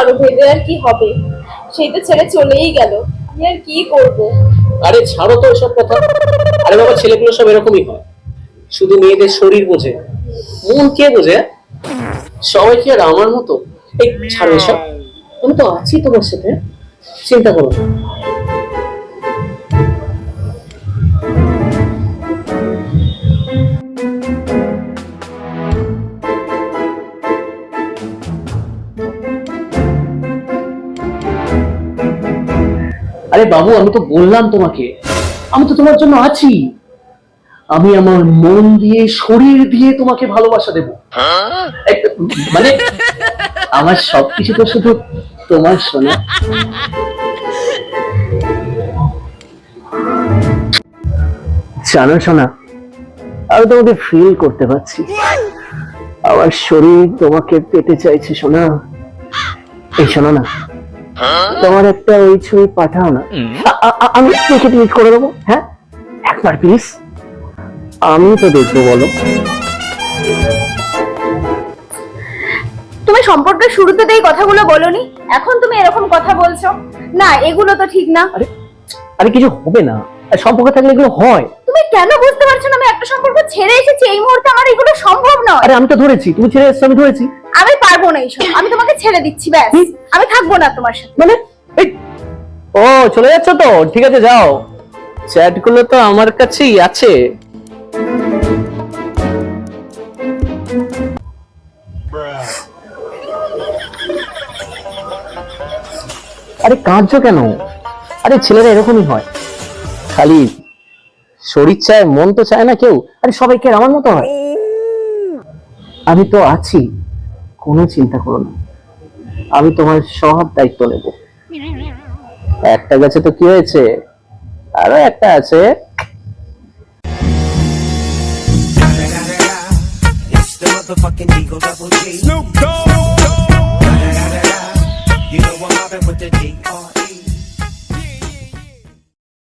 পারো ভেবে আর কি হবে, সেই তো ছেড়ে চলেই গেল, আমি আর কি করব। আরে ছাড়ো তো এসব কথা। আরে বাবা, ছেলেগুলো সব এরকমই হয়, শুধু মেয়েদের শরীর বোঝে, মন কে বোঝে? সবাই কি আর আমার মতো? এই ছাড়ো এসব, আমি তো আছি তোমার সাথে, চিন্তা করো না। আরে বাবু, আমি তো বললাম তোমাকে, আমি তো তোমার জন্য আছি। আমি আমার মন দিয়ে শরীর দিয়ে তোমাকে ভালোবাসা দেব। মানে আমার সবকিছু তো শুধু তোমার, শোনা। জানো শোনা, আমি তোমাকে ফিল করতে পারছি, আমার শরীর তোমাকে পেতে চাইছে শোনা। এই শোনো না, তোমার একটা ওই ছবি পাঠাও না, আমি দেখে ডিলিট করে দেবো। হ্যাঁ, একবার প্লিজ, আমি তো দেখবো। বলো। তুমি সম্পর্কের শুরুতে এই কথাগুলো বলনি, এখন তুমি এরকম কথা বলছো না, এগুলো তো ঠিক না। আরে আরে কিছু হবে না, সম্পর্ক থাকলে এগুলো হয়। তুমি কেন বুঝতে পারছো না আমি একটা সম্পর্ক ছেড়ে এসেছি, এই মুহূর্তে আমার এগুলো সম্ভব নয়। আরে আমি তো ধরেছি, তুমি ছেড়ে এসছো, আমি ধরেছি। আমি পারবো না এইসব, আমি তোমাকে ছেড়ে দিচ্ছি, ব্যাস। আমি থাকবো না তোমার সাথে। মানে ও চলে যাচ্ছ তো? ঠিক আছে, যাও। চ্যাট গুলো তো আমার কাছেই আছে। আরে কাঁদছো কেন? আরে ছেলেরা এরকমই হয়, খালি শরীর চায়, মন তো চায় না কেউ। আরে সবাইকে আমার মতো হয়। আমি তো আছি, কোনো চিন্তা করো না, আমি তোমার সব দায়িত্ব নেব। একটা গেছে তো কি হয়েছে, আরো একটা আছে। It's the motherfucking Eagle Double G. Snoop Dogg.